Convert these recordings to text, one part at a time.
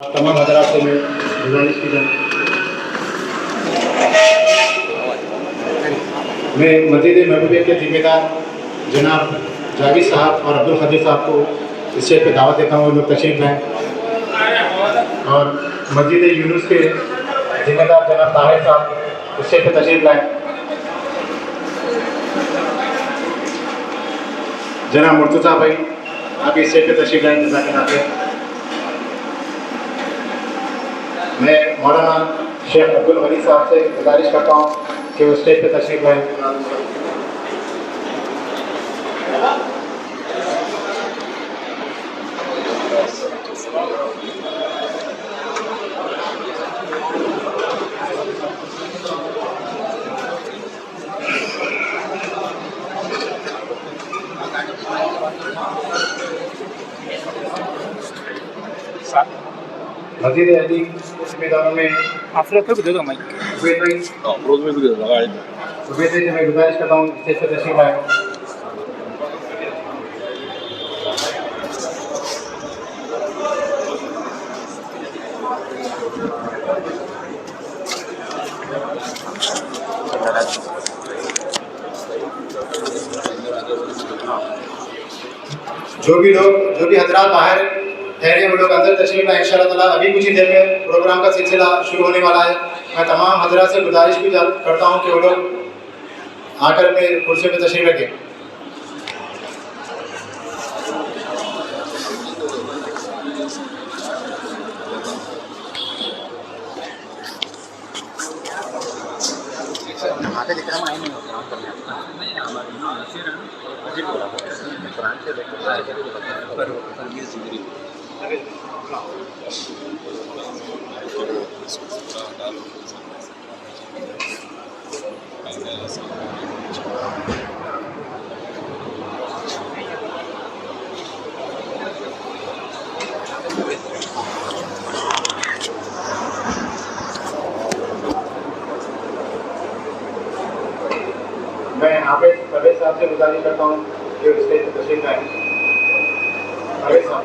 तमाम हजरात से मैं गुजारिश की जाए, मैं मस्जिद महबूबिया के जिम्मेदार जनाब जावेद साहब और अब्दुल खदीर साहब को इस स्टेज पर दावत देता हूँ, लोग तशरीफ लाएँ। और मस्जिद यूनुस के जिम्मेदार जनाब ताहिर साहब इस स्टेज पर तशरीफ लाएँ। जनाब मुर्तज़ा भाई आप इस स्टेज पर तशरीफ लाएँ। जज़ाकल्लाह खैर। मैं मौलाना शेख अब्दुल वली साहब से गुजारिश करता हूँ कि वो स्टेज पर तशरीफ लाएँ। मस्जिद अली जिम्मेदारों में Afro भी दे दो माइक। उबैद भाई रोज में भी दे लगा है। उबैद भाई से मैं गुजारिश करता हूँ स्टेज पर तशरीफ लाएँ। जो भी हजरात बाहर ठहरे वो लोग अंदर तशरीफ लाएं। इंशाअल्लाह ताला अभी कुछ ही देर में प्रोग्राम का सिलसिला शुरू होने वाला है। मैं तमाम हजरात से गुजारिश भी करता हूं कि वो लोग आकर अपने कुर्सी पर तशरीफ रखें। मैं हाफिज परवेज साहब से गुजारिश करता हूँ कि वो स्टेज पर तशरीफ लाएं। परवेज साहब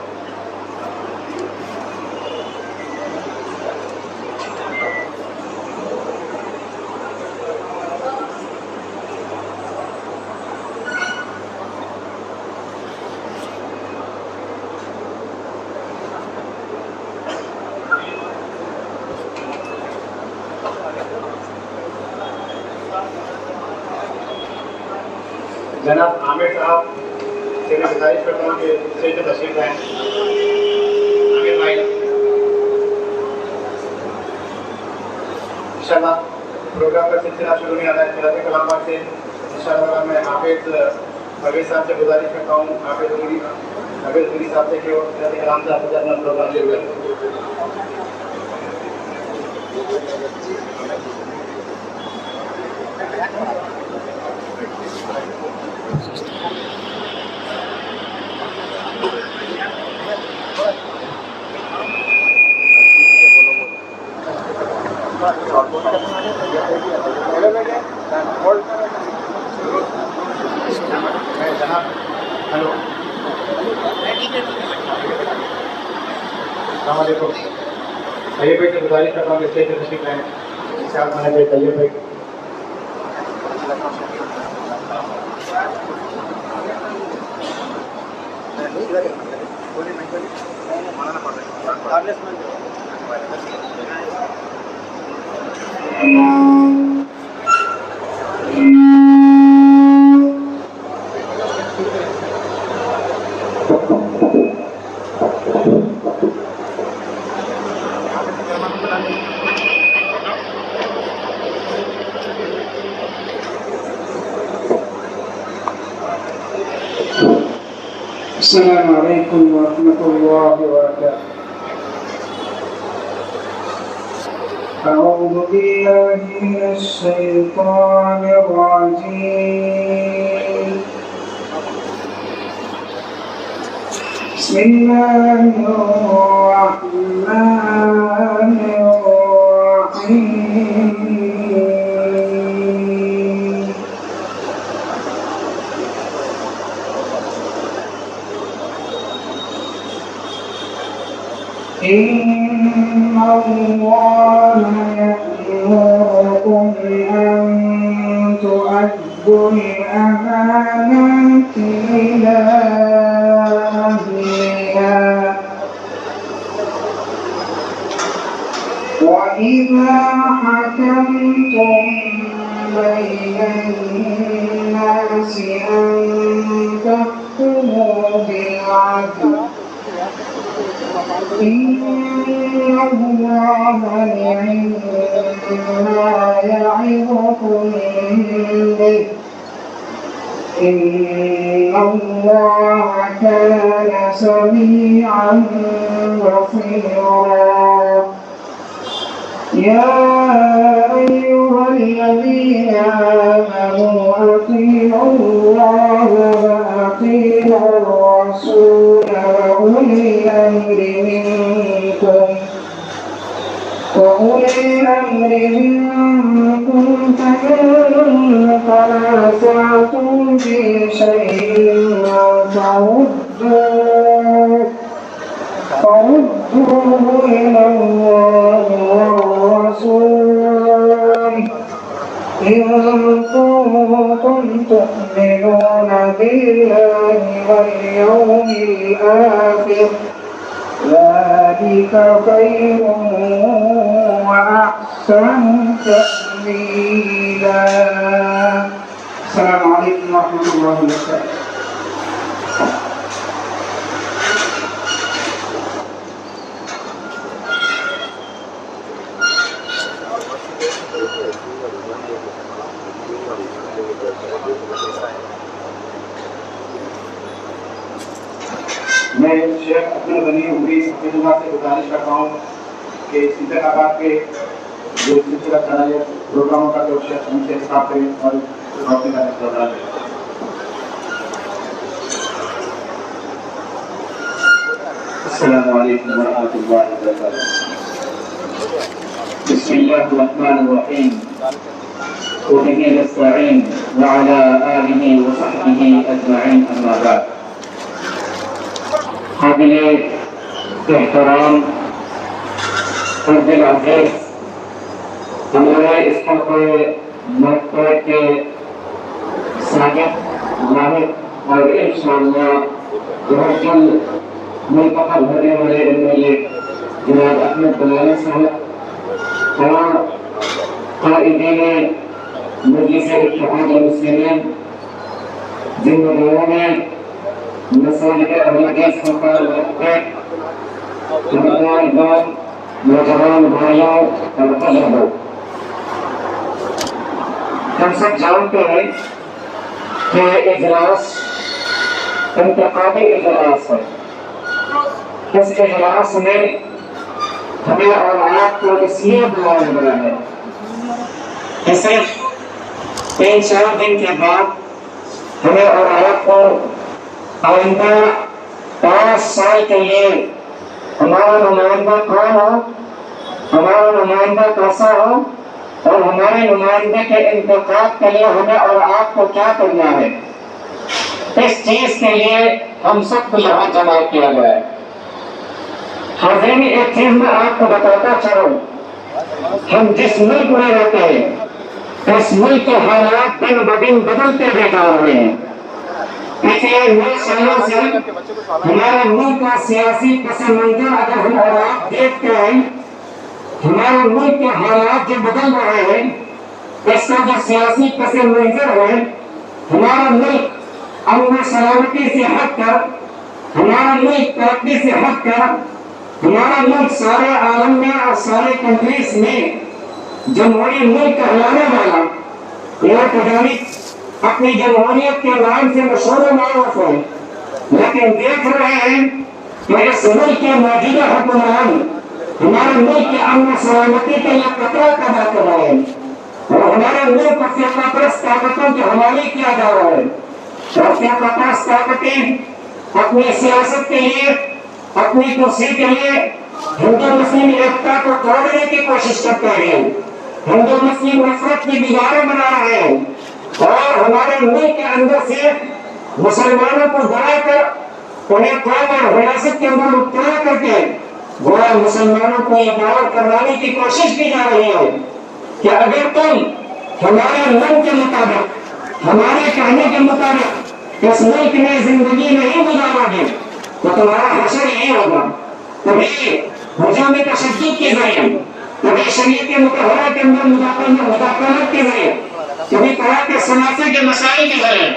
जनाब आमिर साहब से मैं गुजारिश करता हूँ कि स्टेज पर तशरीफ लाएं। आमिर भाई इंशाल्लाह प्रोग्राम का सिलसिला शुरू होने वाला है। खिलाफत कलाम पाक से इंशाल्लाह मैं हाफिज परवेज साहब से गुजारिश करता हूँ, हाफिज उरी साहब से कि वो खिलाफत कलाम से आपको अपना प्रोग्राम शुरू करें। हेलो अस्सलामुअलैकुम। तैयब भाई से गुजारिश करता हूँ कि स्टेज पर तशरीफ लाएं। इंशाअल्लाह मैंने तैयब भाई السلام عليكم ورحمة الله وبركاته. أعوذ بالله من الشيطان الرجيم. بسم الله الرحمن الرحيم. إن الله يأمركم أن تؤدوا الأمانات إلى أهلها وإذا حكمتم بين الناس أن تحكموا بالعدل إن الله نعما يعظكم به إن الله كان سميعا بصيرا يا أيها الذين آمنوا أطيعوا الله وأطيعوا الرسول وأولي الأمر منكم فإن تنازعتم في شيء فردوه إلى الله والرسول إن كنتم تؤمنون بالله واليوم الآخر ذلك خير وأحسن تأويلا. السلام عليكم ورحمة الله وبركاته. میں شیخ عبد الغنی عمری حفیظ اللہ سے گزارش کرتا ہوں کہ اس انتخابات کے جو سلسلہ چلا ہے پروگراموں کا جو شیخ ان سے حساب کریں اور روشنی کا پروگرام ہے. السلام علیکم ورحمۃ اللہ وبرکاتہ. بسم اللہ الرحمن الرحیم وبه نستعين وعلى آله وصحبه أجمعين أما بعد. قابل احترام فرد العزیز ہمارے اس حلق مقبول کے سابق لاحق اور انشاءاللہ بہت جلد منتخب ہونے والے MLA جناب احمد بلانی صاحب اور قائدین مجلس اتحاد المسلمین جن لوگوں نے مساجد احمدیہ سرکار رکھتے تمام گاؤں نوجوان بھائیوں اور بزرگوں، ہم سب جانتے ہیں کہ اجلاس انتخابی اجلاس ہے. اس اجلاس میں ہمیں اور آپ کو اس لیے بلایا گیا ہے کہ صرف 3-4 دن کے بعد ہمیں اور آپ کو آئندہ 5 سال کے لیے ہمارا نمائندہ کون ہو، ہمارا نمائندہ کیسا ہو اور ہمارے نمائندے کے انتخاب کے لیے ہمیں اور آپ کو کیا کرنا ہے، اس چیز کے لیے ہم سب کو یہاں جمع کیا گیا ہے. حاضرین، ایک چیز میں آپ کو بتاتا چلوں، ہم جس ملک میں رہتے ہیں اس ملک کے حالات دن بدن بدلتے ہوئے جا رہے ہیں. پچھلے 9 سالوں سے ہمارے ملک کا سیاسی پس منظر اگر ہم اور آپ دیکھتے ہیں، ہمارے ملک کے حالات جو بدل رہے ہیں، اس کا جو سیاسی پس منظر ہے، ہمارا ملک امن و سلامتی سے ہٹ کر، ہمارا ملک ترقی سے ہٹ کر، ہمارا ملک سارے عالم میں اور سارے کنٹریز میں جمہوری ملک کہلانے والا یہ تجارت اپنی جمہوریت کے نام سے مشہور و معروف ہے، لیکن دیکھ رہے ہیں کہ اس ملک کے موجودہ حکمران ہمارے ملک کے امن و سلامتی کے لیے خطرہ پیدا کر رہے ہیں اور ہمارے ملک کو فرقہ پرست طاقتوں کے حوالے کیا جا رہا ہے. اور فرقہ پرست طاقتیں اپنی سیاست کے لیے، اپنی کرسی کے لیے ہندو مسلم ایکتا کو توڑنے کی کوشش کرتے ہیں، ہندو مسلم نفرت کی دیواریں بنا رہے ہیں اور ہمارے ملک کے اندر سے مسلمانوں کو ڈرا کر انہیں قوم اور وراثت کے اندر مبتلا کر کے وہ मुसलमानों को ये बात करवाने की कोशिश की जा रही है कि अगर तुम हमारे मन के मुताबिक, हमारे कहने के मुताबिक इस मुल्क में जिंदगी नहीं गुजारोगे तो तुम्हारा हशर यही होगा। कभी हुजूम तशद्दुद के जरिए, कभी शरीयत के मुतहरा के अंदर मुदाखलत के जरिए, कभी तरह के सनासे के मसाइल के जरिए,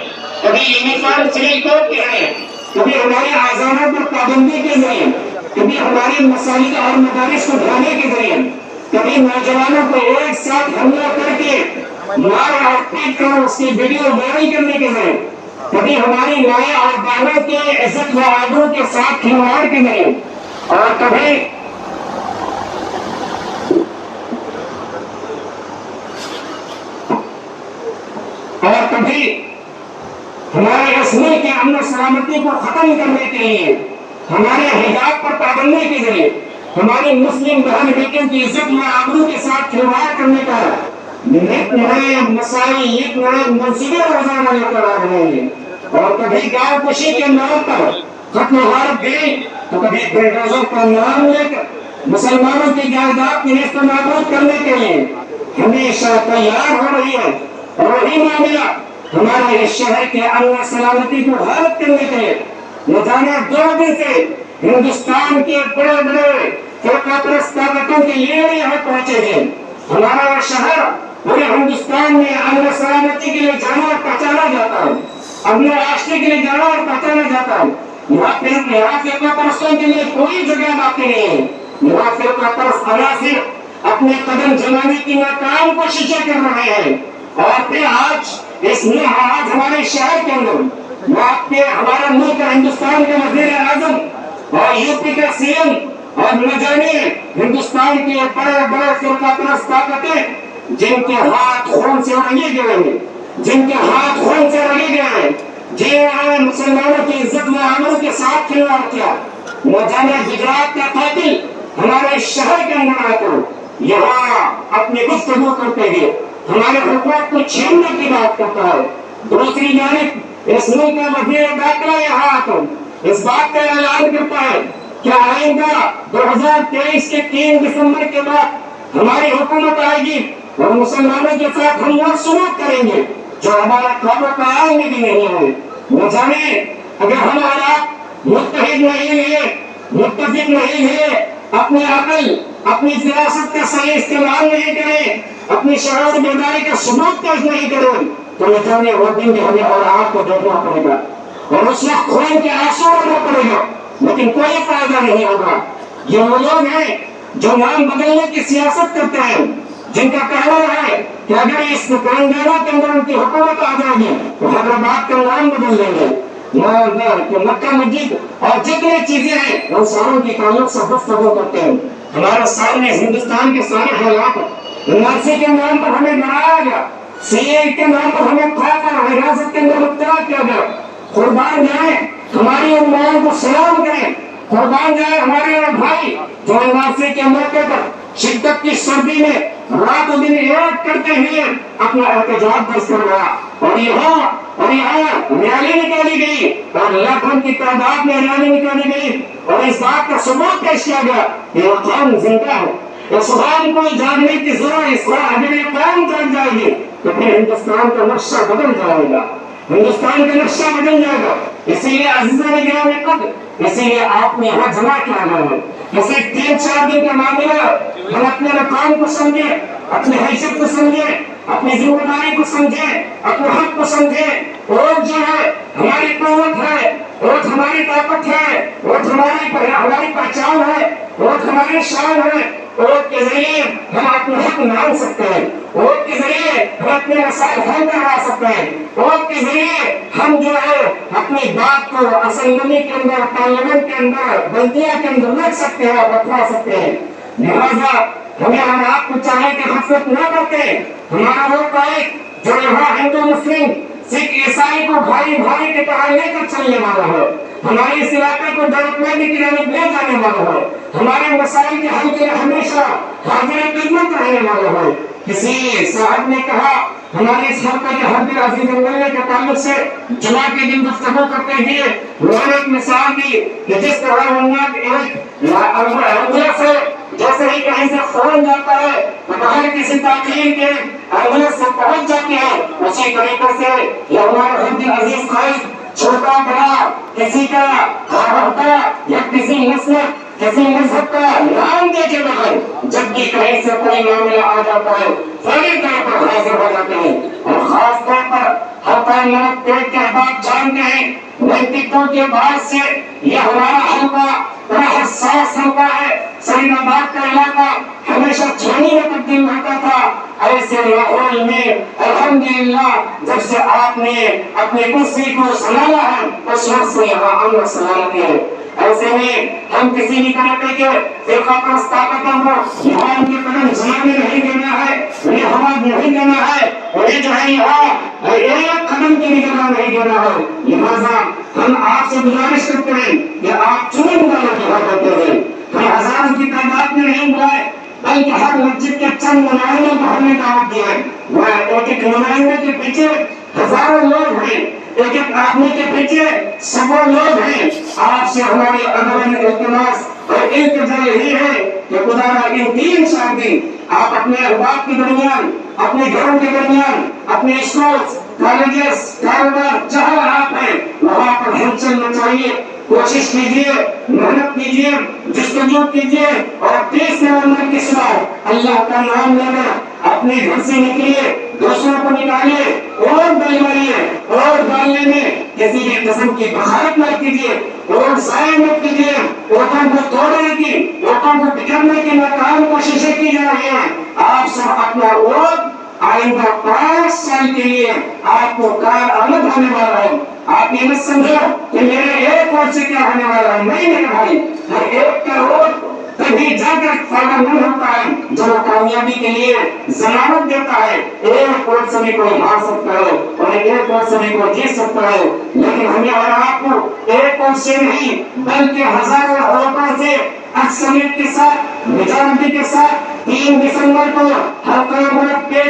कभी यूनिफॉर्म सिविल कोड के जरिए, कभी हमारे आज़ानों पर पाबंदी के जरिए, कभी हमारे मसाइल और मदारिस को ढाने के जरिए, कभी नौजवानों को एक साथ हमला करके मार और पीट कर उसकी वीडियो वायरल करने के जरिए, कभी हमारी माए और बहनों के इज्जत व आबरू के साथ खिलवाड़ के जरिए, और कभी हमारे इस मुल्क के अमन सलामती को खत्म करने के लिए हमारे हिजाब पर पाबंदी के जरिए हमारी मुस्लिम बहन बेटियों की इज्जत व आबरू के साथ खिलवाड़ करने का नित नए मसाइल, नित नए मंसूबे रोजाना लेकर आ रहे हैं। और कभी गाँव खुशी के नाम पर खत्म हारत गई तो कभी बुलडोजर का नाम लेकर मुसलमानों की जायदाद को नेस्तनाबूद करने के लिए हमेशा तैयार हो रही है। और वही मामला हमारे इस शहर के अमन सलामती को हालत करने के लिए न जाने 2 दिन से हिंदुस्तान के बड़े बड़े फिरकापरस्त ताकतों के लीडर यहाँ पहुंचे हैं। हमारा यह शहर पूरे हिंदुस्तान में अमन सलामती के लिए जाना और पहचाना जाता है, अमन राष्ट्र के लिए जाना और पहचाना जाता है। यहाँ फिरकापरस्तों के लिए कोई जगह बाकी नहीं है। यहाँ फिरकापरस्त सिर्फ अपने कदम जमाने की नाकाम कोशिशें कर रहे हैं। और फिर आज हमारे शहर के अंदर आपके हमारा मुल्क हिंदुस्तान के वज़ीर आज़म और यूपी का सीएम और न जाने हिंदुस्तान के बड़े बड़े फिरकापरस्त ताकतें जिनके हाथ खून से रंगे गए हैं, जिनके हाथ खून से रंगे गए हैं, जिन्होंने मुसलमानों की इज्जत व आबरू के साथ खिलवाड़ किया, न जाने गुजरात का कातिल हमारे शहर के अंदर आकर यहाँ अपनी गुफ्तगू करते हुए हमारे हुकूक को छीनने की बात करता है। दूसरी जानिब इस मुल्क का वज़ीर दाखिला यहाँ आकर इस बात का ऐलान करता है कि आइंदा 2023 के 3 दिसंबर के बाद हमारी हुकूमत आएगी और मुसलमानों के साथ हम वो सुलूक करेंगे जो हमारा ख्वाबों का आम भी नहीं है। न जाने अगर हमारा मुत्तहिद नहीं है, मुत्तफिक नहीं है, अपनी अकल अपनी फिरासत का सही इस्तेमाल नहीं करें, अपनी शरारत बेदारी का सबूत पेश नहीं करें तो न जाने वो दिन भी हमें और आपको देखना पड़ेगा और उस वक्त खून के आंसू रोना पड़ेगा, लेकिन कोई फायदा नहीं होगा। ये वो लोग हैं जो नाम बदलने की सियासत करते हैं, जिनका कहना है कि अगर इस तेलंगाना के अंदर उनकी हुकूमत आ जाएगी तो हैदराबाद का नाम बदल देंगे, मक्का मस्जिद और जितनी चीजें हैं उन सारों की ताल्लुक से गुफ्तगू करते हैं। हमारे सामने हिंदुस्तान के सारे हालात एनआरसी के नाम पर हमें डराया गया, सीए के नाम पर हमें खौफ और हिरासत के अंदर मुब्तला किया गया। कुर्बान जाए हमारी उम्माओं को सलाम करें, कुर्बान जाए हमारे भाई जो एनआरसी के मौके पर शिद्दत की सर्दी में रात दिन एक करते हुए अपना एहतजाज दर्ज करवाया और यहाँ रैली निकाली गई और लाखों की तादाद में रैली निकाली गई और इस बात का सबूत पेश किया गया कि ये कौम जिंदा है। इस कौम को जागने की जरूरत, इस अगर ये कौम जाग जाएगी तो फिर हिंदुस्तान का नक्शा बदल जाएगा, हिंदुस्तान का नक्शा बदल जाएगा। इसीलिए अज़ीज़ान गिरामी कद्र, इसीलिए आपने यहाँ जमा किया गया है। इसे 3-4 दिन का मामला हम अपने मकाम को समझे, अपनी हैसियत को समझे, अपनी जिम्मेदारी को समझे, अपने हक को समझे। और जो है हमारी कुव्वत है, और हमारी ताकत है, और हमारी पहचान है, और हमारी शान है। और के जरिए हम अपने हक मांग सकते हैं, और के जरिए हम अपने मसाइल हल करवा सकते हैं, और के जरिए हम जो है अपनी बात को असेंबली के अंदर, पार्लियामेंट के अंदर, बल्दिया के अंदर रख सकते हैं और बता सकते हैं। लिहाजा हमें हम आपको चाहे कि गफलत न करते, हमारा वो पाइक जो यहाँ हिंदू मुस्लिम सिख ईसाई को भाई भाई की तरह लेकर चलने वाला है, हमारे इस इलाके को डेवलपमेंट की तरफ ले जाने वाला है, हमारे मसाइल के हल के लिए हमेशा हाजिर खिदमत रहने वाला है। کسی صاحب نے کہا ہمارے اس حلقہ کے حد عزیز ملنے کے تعلق سے جمعہ کے دن گفتگو کرتے ہوئے انہوں نے ایک مثال دی کہ جس طرح امت ایک انگلیاں سے جیسے ہی کہیں سے خون جاتا ہے تو باہر کسی تاخیر کے انگلیاں سے پہنچ جاتی ہے، اسی طریقے سے یہ ہمارا حد عزیز قائد چھوٹا بڑا کسی کا ہوتا یا کسی نسل کسی مذہب کا نام دے کے بغیر جب بھی کہیں سے کوئی معاملہ آ جاتا ہے فوری طور پر حاضر ہو جاتے ہیں، اور خاص طور پر حلقہ موت پیٹ کے احباب جانتے ہیں نزدیکوں کے بعد سے یہ ہمارا حلقہ بڑا حساس حلقہ ہے۔ سعید آباد کا علاقہ ہمیشہ جھانی میں تبدیل ہوتا تھا، ایسے ماحول میں الحمدللہ جب سے آپ نے اپنی کرسی کو سنبھالا ہے اس وقت سے یہاں امن و سلامتی ہے۔ ایسے میں ہم کسی بھی طریقے کے فرقہ پرست طاقتوں کو یہاں ان کے قدم جمانے نہیں دینا ہے، انہیں ہوا نہیں دینا ہے، انہیں جو ہے یہاں ایک قدم کی بھی جگہ نہیں دینا ہے۔ لہٰذا ہم آپ سے گزارش کرتے ہیں کہ آپ چننے والوں کی حق ہوتے ہیں، ہم ہزاروں کی تعداد میں نہیں بلائے بلکہ ہر مسجد کے چند نمائندوں کو ہم نے دعوت دی ہے۔ وہ ایک ایک نمائندے کے پیچھے ہزاروں لوگ ہیں، ایک ایک آدمی کے پیچھے سبوں لوگ ہیں۔ آپ سے ہماری ادب التماس اور التجا یہی ہے کہ خدا را ان 3 4 دن آپ اپنے احباب کے درمیان، اپنے گھروں کے درمیان، اپنے اسکولز کالجز کاروبار جہاں آپ ہیں وہاں پر ہلچل مچائیے، کوشش کیجیے، محنت کیجیے، جستجو کیجیے، اور 30 نومبر کی صبح اللہ کا نام لے کر اپنے گھر سے نکلیے، دوسروں کو نکالیے، اور ڈالوائیے، اور ڈالنے میں کسی بھی قسم کی بخارت نہ کیجیے، اور ضائع مت کیجیے۔ ووٹوں کو توڑنے کی، ووٹوں کو بکھیرنے کی ناکام کوششیں کی جا رہی ہیں۔ آپ سب اپنا ووٹ آئندہ 5 سال کے لیے آپ کو کارآمد ہونے والا ہے۔ آپ یہ مت سمجھو کہ میرے ایک ووٹ سے کیا ہونے والا ہے، نہیں میرے بھائی، ہر ایک کا ووٹ تبھی جا کر فائدہ نہیں ہوتا ہے جب وہ کامیابی کے لیے ضمانت دیتا ہے۔ ایک ووٹ سے بھی کوئی ہار سکتا ہے اور ایک ووٹ سے بھی کوئی جیت سکتا ہے، لیکن ہمیں اور آپ کو ایک ووٹ سے نہیں بلکہ ہزاروں ووٹوں سے اکثریت کے ساتھ میجورٹی کے ساتھ 3 دسمبر کو حلقہ مرتبہ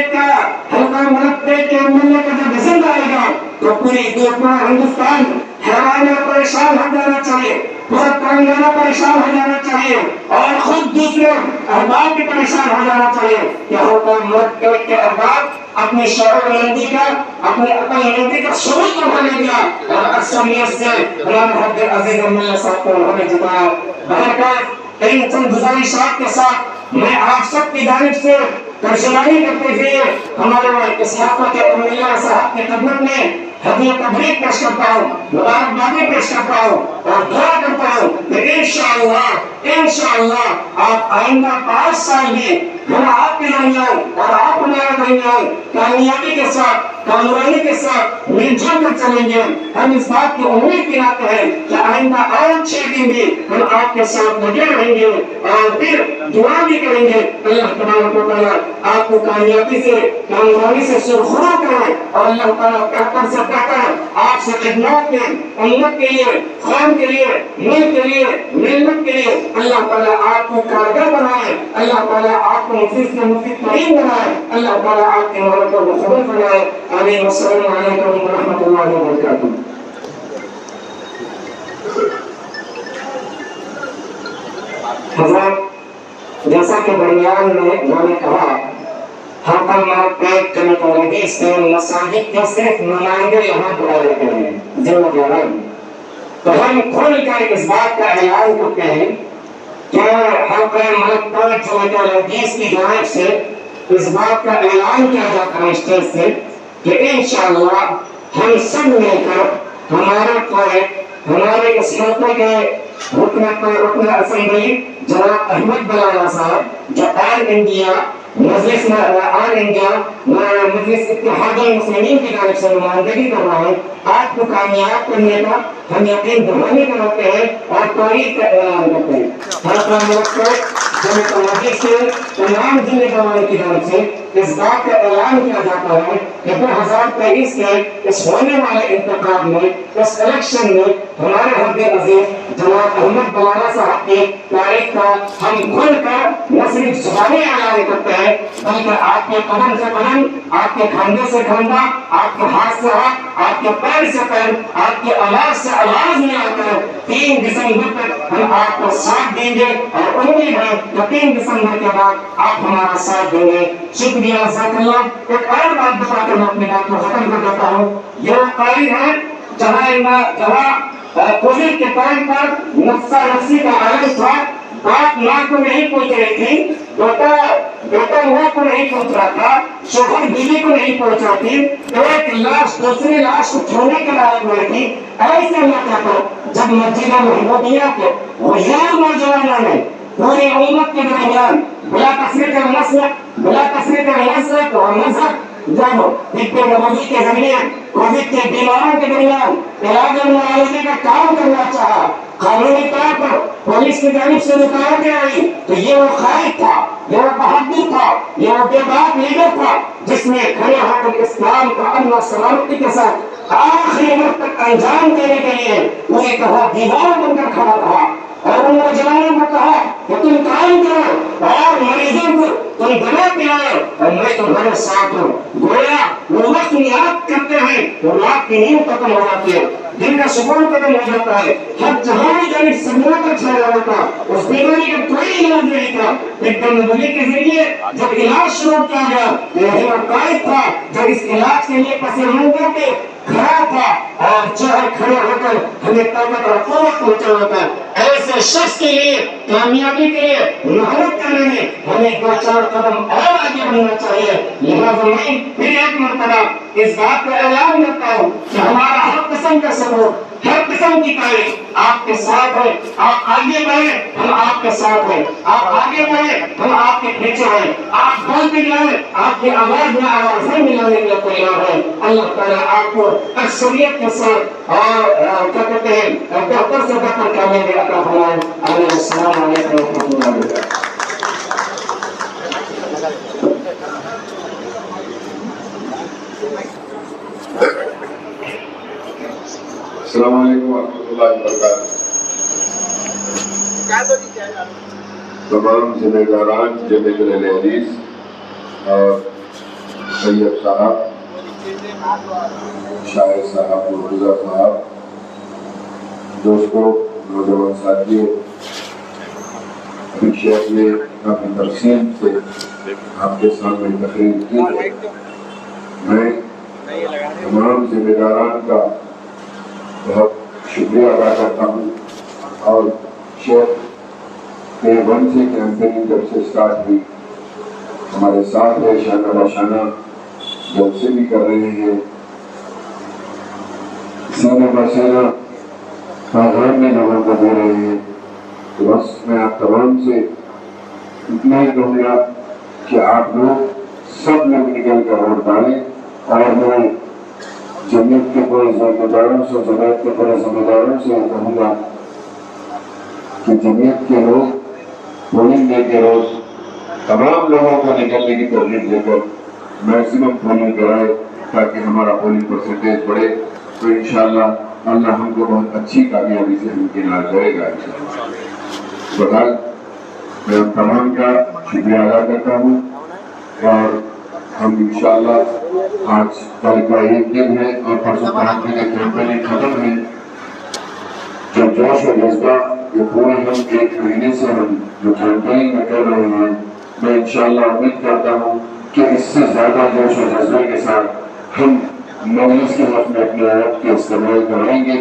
کے ملنے کا جب رزلٹ آئے گا تو پورا ہندوستان حیران اور پریشان ہو جانا چاہیے، پورا تلنگانہ پریشان ہو جانا چاہیے، اور خود دوسرے احباب بھی پریشان ہو جانا چاہیے کہ حلقہ مرتبہ کے احباب اپنی شعور بلندی کا، اپنی عقل بلندی کا شعور کو بنے گیا، اور اکثریت سے غلام محمد عزیز اللہ صاحب کو انہوں نے جتایا۔ بہرکیف ان چند گزارشات کے ساتھ میں آپ سب کی جانب سے ترجمانی کرتے ہوئے ہمارے اسحاق کے امیہ صاحب کی خدمت میں ہدیہ تبریک پیش کرتا ہوں، مبارکبادی پیش کرتا ہوں، اور دعا کرتا ہوں کہ انشاءاللہ آپ آئندہ 5 سال میں ہم آپ کے درمیان اور آپ ہمارے درمیان کامیابی کے ساتھ، کامیابی کے ساتھ مل جل کر چلیں گے۔ ہم اس بات کی امید دلاتے ہیں کہ آئندہ اور 6 دن بھی ہم آپ کے ساتھ لگے رہیں گے اور پھر دعا بھی کریں گے۔ اللہ تبارک و تعالیٰ آپ کو کامیابی سے، کامیابی سے سرخرو کرے، اور اللہ تعالیٰ بہتر سے بہتر آپ سے خدمات میں امت کے لیے، قوم کے لیے، ملک کے لیے، ملت کے لیے اللہ تعالیٰ آپ کو کارگر بنائے، اللہ تعالیٰ آپ کو مفید سے مفید ترین بنائے، اللہ تعالیٰ آپ کے ملکوں کو قبول فرمائے۔ آمین۔ السلام علیکم ورحمۃ اللہ وبرکاتہ۔ حضرت، جیسا کہ درمیان میں میں نے کہا حلقہ مرتبہ جمعیت الحدیث سے مساجد کے صرف نمائندے یہاں بلائے جاتے ہیں، ذمہ داران، تو ہم کھل کر اس بات کا اعلان کرتے ہیں کہ حلقہ مرتبہ جمعیت الحدیث کی جانب سے اس بات کا اعلان کیا جاتا ہے اسٹیج سے کہ انشاءاللہ ہم سب مل کر ہمارے قائد، ہمارے اس حلقے کے رکن اسمبلی جناب احمد بلالا صاحب جو آل انڈیا مجلس اتحاد المسلمین کی جانب سے نمائندگی کر رہے ہیں، آپ کو کامیاب کرنے کا ہم یقین دہانی کراتے ہیں اور تاریخ کا اعلان کرتے ہیں۔ जब तमाजी से तमाम जिम्मेदारों की तरफ से इस बात का ऐलान किया जाता है कि 2023 के इस होने वाले इंतखाब में, इस इलेक्शन में हमारे हद अजीज जनाब अहमद बलाना साहब की तारीख का हम खुलकर न सिर्फ जुबानी ऐलान करते हैं, बल्कि आपके कदम से कदम, आपके कंधे से कंधा, आपके हाथ से हाथ, आपके पैर से पैर, आपकी आवाज से आवाज में आकर 3 दिसंबर तक हम आपको साथ देंगे और उम्मीद है कि 3 दिसंबर के बाद आप हमारा साथ देंगे। शुक्रिया जज़ाकल्लाह। एक और बात बताकर मैं अपनी बात को खत्म कर देता हूँ। ये वो तारीख है जहाँ कोविड के टाइम पर नफ्सा नफ्सी का आलम था, बाप माँ को नहीं पहुंच रही थी, बेटा माँ को नहीं पहुंच रहा था, शोहर बीवी को नहीं पहुंच रहा थी, एक लाश दूसरी लाश को छोड़ने के लायक नहीं थी। ऐसे मौके पर जब मस्जिद महमूदिया के हजार नौजवानों ने पूरी उम्मत के दरमियान बिला तफरीक मसलक और मजहब जब टेक्नोलॉजी के जरिए कोविड के बीमारों के दरमियान इलाज और मुआवजे का काम करना चाहा, कानूनी तौर पर पुलिस की जानिब से रुकावटें आई, तो ये वो खारिज था, ये वो बहादुर था, ये वो बेबाक लीडर था जिसने खड़े होकर इस्लाम का अमन सलामती के साथ आखिरी वक्त तक अंजाम देने के लिए पूरी तरह दीवार बनकर खड़ा रहा और उन नौजवानों को कहा कि तुम काम करो और मरीजों को तुम दवा पिलाओ और मैं तुम्हारे साथ हूँ। गोया वो वक्त याद करते हैं तो रात की नींद खत्म हो जाती है, दिन का सुकून खत्म हो जाता है, हर जहां भी जाने संकट छाया हुआ था, उस बीमारी का कोई इलाज नहीं था। टेक्नोलॉजी के जरिए जब इलाज शुरू किया गया, यही वो कायद था जो इस इलाज के लिए पसीनों के खड़ा था और जो है खड़े होकर हमें ताकत और कुव्वत पहुंचाना था। ऐसे शख्स के लिए कामयाबी के लिए मेहनत करने में हमें 2-4 कदम और आगे बढ़ना चाहिए। लिहाजा मैं फिर एक मरतबा इस बात को ऐलान करता हूँ कि हमारा हर किस्म का सबूत, हर किस्म की तारीफ आपके साथ है। आप आगे बढ़े, हम आपके साथ हैं। आप आगे बढ़े, हम आपके पीछे हैं। आप बोलते जाए, आपकी आवाज में आवाजें मिलाने के लिए तैयार है। अल्लाह ताला आपको अक्सरियत के साथ और क्या कहते हैं बेहतर से बेहतर कामयाबी अता फरमाए। अस्सलाम वालेकुम व रहमतुल्लाहि व बरकातहू। अस्सलाम वालेकुम रहमतुल्लाहि व बरकातहू। तमाम जिम्मेदारान जमीयतुल हदीस और सैयद साहब, शायर साहब, मुर्तजा साहब, दोस्तों, नौजवान साथियों, अभी शेख ने काफी तफसील से आपके सामने तकरीर की है। मैं तमाम जिम्मेदारान का बहुत शुक्रिया अदा करता हूँ और शेख के 1 से कैंपेनिंग जब से स्टार्ट हुई हमारे साथ है, शाना बशाना जलसे भी कर रहे हैं, सीना बशाना पैगाम में लोगों को दे रहे हैं। तो बस मैं आप तमाम से इतना ही कहूँगा कि आप लोग सब लोग निकल कर वोट डालें और मैं जमीयत के पूरे जिम्मेदारों से कहूँगा कि जमीयत के लोग पोलिंग डे के रोज तमाम लोगों को निकलने की तरजीह देकर मैक्सिमम पोलिंग कराए ताकि हमारा पोलिंग परसेंटेज बढ़े। तो इंशाअल्लाह अल्लाह हमको बहुत अच्छी कामयाबी से हमकिनार करेगा। बहरहाल मैं तमाम का शुक्रिया अदा करता हूँ और हम इंशाअल्लाह आज कल का एक दिन है और परसों के कैंपेनिंग खत्म है। जो जोश और जज्बा ये पूरे हम 1 महीने से हम जो कैंपेनिंग में कर रहे हैं, मैं इंशाअल्लाह उम्मीद करता हूँ कि इससे ज्यादा जोश और जज्बे के साथ हम मजलिस के वक्त में अपने वक्त के इस्तेमाल करेंगे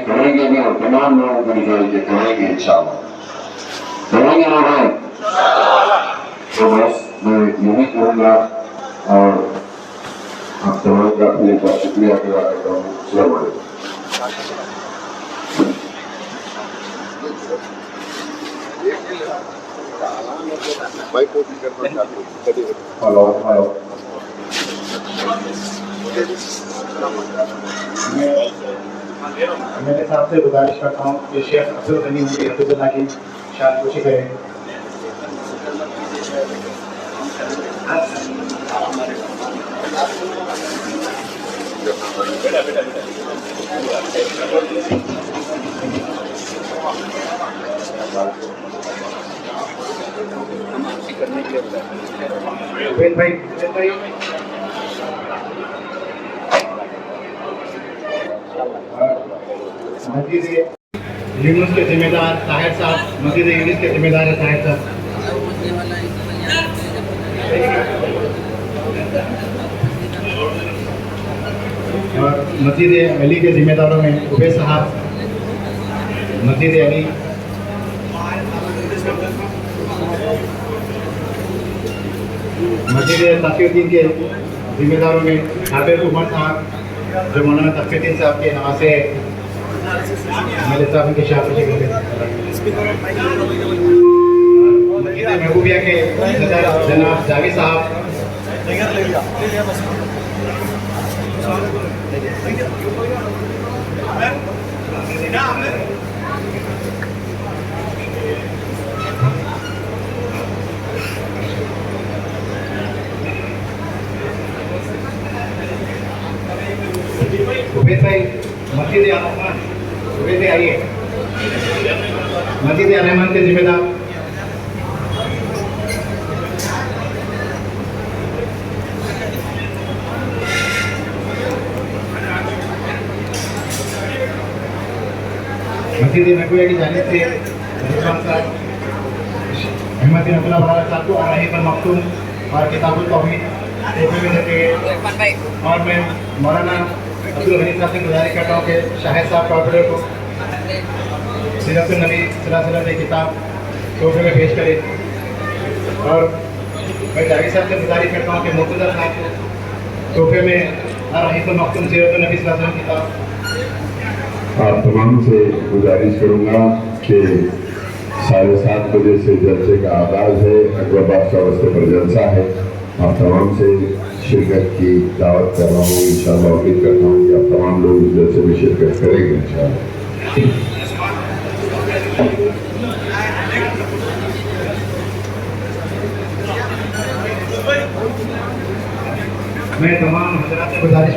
भी और तमाम लोगों को निकाल के करेंगे इंशाअल्लाह। करेंगे ना भाई? तो बस मैं यही कहूँगा और आप तमाम का अपने का शुक्रिया अदा करता हूँ। अस्सलाम वालेकुम। हेलो हेलो मेरे साहब से गुजारिश करता हूँ कि शेख अब्दुल गनी हफिज़ुल्लाह की शान खुशी करें। वेद भाई मस्जिद यूनुस के जिम्मेदार ताहिर साहब, मस्जिद यूनुस के जिम्मेदार है ताहिर साहब। और मस्जिद अली के जिम्मेदारों में उबैद साहब, मस्जिद अली। मस्जिद तकीउद्दीन के जिम्मेदारों में हाफिज उमर साहब, जो मौलाना तकीउद्दीन साहब के नवासे मेरे साहब के शाफी के मस्जिद महबूबिया के जनाब जावेद साहब, उबैद भाई मस्जिद रहमान, उबैद आइए, मस्जिद रहमान के जिम्मेदार। मस्जिद महबूबिया की जानिब से अहमद बिन अब्दुल्लाह बराला साहब को आराही पर मखतूम और किताबुल तौहीद तोहफे में देते हैं। और मैं मौलाना अब्दुल गनी साहब से गुजारिश करता हूँ कि शाहिद साहब कॉर्पोरेटर को सीरत नबी सल्लल्लाहु अलैहि वसल्लम की किताब तोहफे में पेश करें। और मैं जावेद साहब से गुजारिश करता हूँ कि मुर्तज़ा साहब को तोहफे में आराही पर मखतूम सीरत नबी सल्लल्लाहु अलैहि वसल्लम की किताब। आप तमाम से गुजारिश करूँगा कि 7:30 बजे से जलसे का आगाज़ है, अकबर बादशाह रस्ते पर जलसा है। आप तमाम से शिरकत की दावत कर रहा हूँ। इंशाअल्लाह उम्मीद करता हूँ कि आप तमाम लोग इस जलसे में शिरकत करेंगे इंशाअल्लाह। मैं तमाम हज़रात से गुजारिश